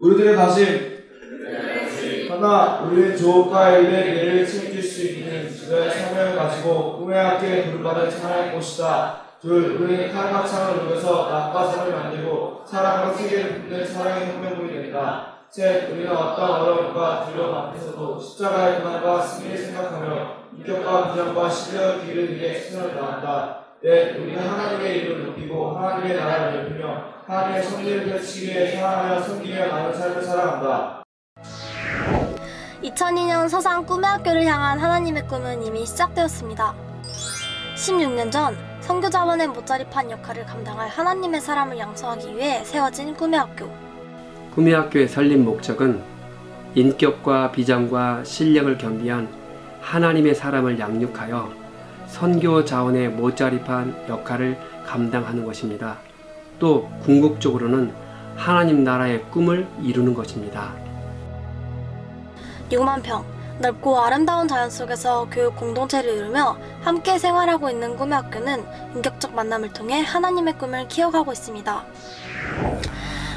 우리들의 다짐. 하나, 우리는 조국과 인류의 미래를 책임질 수 있는 지도의 사명을 가지고 꿈의 학교에 부름받은 찬양할 곳이다. 둘, 우리는 칼과 창을 녹여서 낙과 산을 만들고 사랑과 세계를 붙는 사랑의 혁명군이 된다. 셋, 우리는 어떤 어려움과 두려움 앞에서도 십자가의 고난과 승리를 생각하며 인격과 비전과 신뢰의 길을 위해 최선을 다한다. 넷, 우리는 하나님의 이름을 높이고 하나님의 나라를 넓히며 하나님의 섭리를 펼치기 위해 사랑하며 섬기며 나는 삶을 살아간다. 2002년 서산 꿈의 학교를 향한 하나님의 꿈은 이미 시작되었습니다. 16년 전 선교자원의 못자리판 역할을 감당할 하나님의 사람을 양성하기 위해 세워진 꿈의 학교. 꿈의 학교의 설립 목적은 인격과 비전과 실력을 겸비한 하나님의 사람을 양육하여 선교 자원의 못자리판 역할을 감당하는 것입니다. 또 궁극적으로는 하나님 나라의 꿈을 이루는 것입니다. 6만 평, 넓고 아름다운 자연 속에서 교육 공동체를 이루며 함께 생활하고 있는 꿈의 학교는 인격적 만남을 통해 하나님의 꿈을 키워가고 있습니다.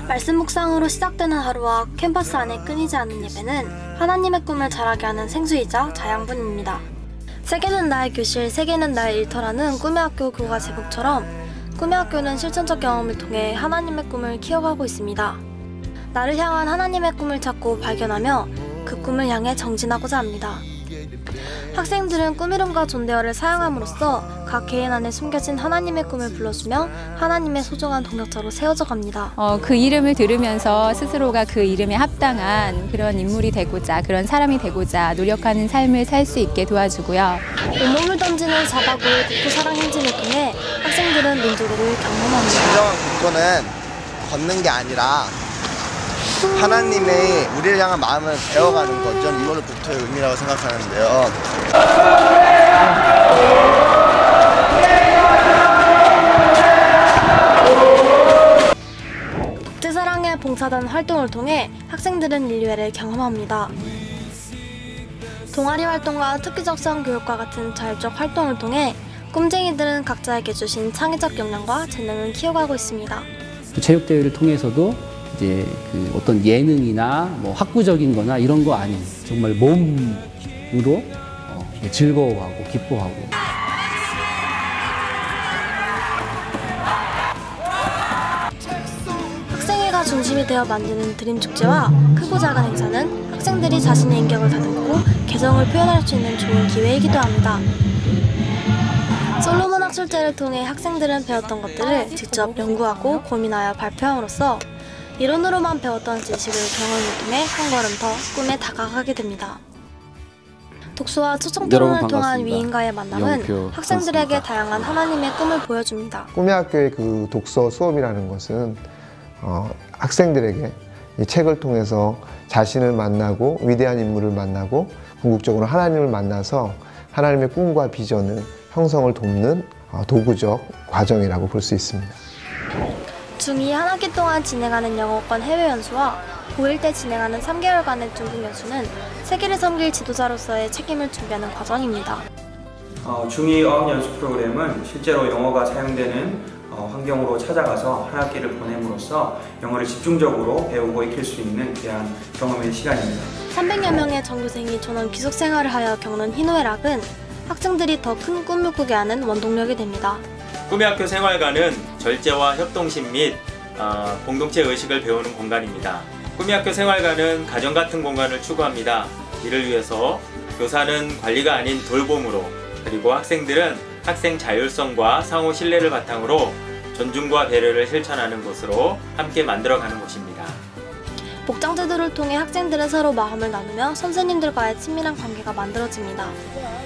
말씀 묵상으로 시작되는 하루와 캠퍼스 안에 끊이지 않는 예배는 하나님의 꿈을 자라게 하는 생수이자 자양분입니다. 세계는 나의 교실, 세계는 나의 일터라는 꿈의 학교 교과 제목처럼 꿈의 학교는 실천적 경험을 통해 하나님의 꿈을 키워가고 있습니다. 나를 향한 하나님의 꿈을 찾고 발견하며 그 꿈을 향해 정진하고자 합니다. 학생들은 꿈 이름과 존대어를 사용함으로써 각 개인 안에 숨겨진 하나님의 꿈을 불러주며 하나님의 소중한 동력자로 세워져 갑니다. 그 이름을 들으면서 스스로가 그 이름에 합당한 그런 인물이 되고자, 그런 사람이 되고자 노력하는 삶을 살 수 있게 도와주고요. 온몸을 던지는 사바구의 국토사랑 행진을 통해 학생들은 민족애를 경험합니다. 진정한 국토는 걷는 게 아니라 하나님의 우리를 향한 마음을 배워가는 것, 전 이거는 국토의 의미라고 생각하는데요. 국제사랑의 봉사단 활동을 통해 학생들은 인류애를 경험합니다. 동아리 활동과 특기적성 교육과 같은 자율적 활동을 통해 꿈쟁이들은 각자에게 주신 창의적 역량과 재능을 키워가고 있습니다. 체육대회를 통해서도 이제 그 어떤 예능이나 뭐 학구적인 거나 이런 거 아닌 정말 몸으로 즐거워하고 기뻐하고. 학생회가 중심이 되어 만드는 드림축제와 크고 작은 행사는 학생들이 자신의 인격을 다듬고 개성을 표현할 수 있는 좋은 기회이기도 합니다. 솔로몬 학술제를 통해 학생들은 배웠던 것들을 직접 연구하고 고민하여 발표함으로써 이론으로만 배웠던 지식을 경험을 통해 한 걸음 더 꿈에 다가가게 됩니다. 독서와 초청 토론을 통한 위인과의 만남은 학생들에게 다양한 하나님의 꿈을 보여줍니다. 꿈의 학교의 그 독서 수업이라는 것은 학생들에게 이 책을 통해서 자신을 만나고 위대한 인물을 만나고 궁극적으로 하나님을 만나서 하나님의 꿈과 비전을 형성을 돕는 도구적 과정이라고 볼 수 있습니다. 중2 한 학기 동안 진행하는 영어권 해외 연수와 고1 때 진행하는 3개월간의 중국 연수는 세계를 섬길 지도자로서의 책임을 준비하는 과정입니다. 중2 어학연수 프로그램은 실제로 영어가 사용되는 환경으로 찾아가서 한 학기를 보냄으로써 영어를 집중적으로 배우고 익힐 수 있는 귀한 경험의 시간입니다. 300여 명의 전교생이 전원 귀속 생활을 하여 겪는 희노애락은 학생들이 더 큰 꿈을 꾸게 하는 원동력이 됩니다. 꿈의 학교 생활관은 절제와 협동심 및 공동체 의식을 배우는 공간입니다. 꿈의 학교 생활관은 가정 같은 공간을 추구합니다. 이를 위해서 교사는 관리가 아닌 돌봄으로, 그리고 학생들은 학생 자율성과 상호 신뢰를 바탕으로 존중과 배려를 실천하는 곳으로 함께 만들어가는 곳입니다. 복장제도를 통해 학생들은 서로 마음을 나누며 선생님들과의 친밀한 관계가 만들어집니다.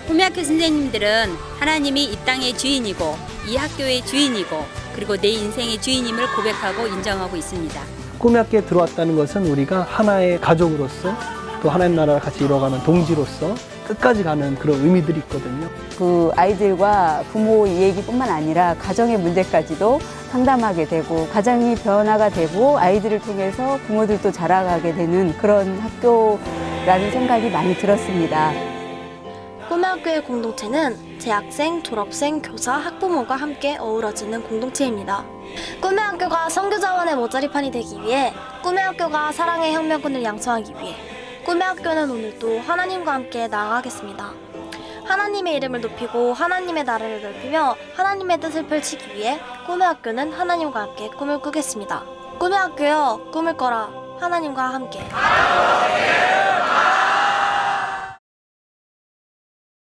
꿈의 학교 선생님들은 하나님이 이 땅의 주인이고 이 학교의 주인이고 그리고 내 인생의 주인임을 고백하고 인정하고 있습니다. 꿈의 학교에 들어왔다는 것은 우리가 하나의 가족으로서 또 하나님 나라를 같이 이뤄가는 동지로서 끝까지 가는 그런 의미들이 있거든요. 그 아이들과 부모 얘기뿐만 아니라 가정의 문제까지도 상담하게 되고 가정이 변화가 되고 아이들을 통해서 부모들도 자라가게 되는 그런 학교라는 생각이 많이 들었습니다. 꿈의 학교의 공동체는 재학생, 졸업생, 교사, 학부모가 함께 어우러지는 공동체입니다. 꿈의 학교가 선교자원의 모짜리판이 되기 위해, 꿈의 학교가 사랑의 혁명군을 양성하기 위해 꿈의 학교는 오늘도 하나님과 함께 나아가겠습니다. 하나님의 이름을 높이고 하나님의 나라를 넓히며 하나님의 뜻을 펼치기 위해 꿈의 학교는 하나님과 함께 꿈을 꾸겠습니다. 꿈의 학교여, 꿈을 꿔라. 하나님과 함께.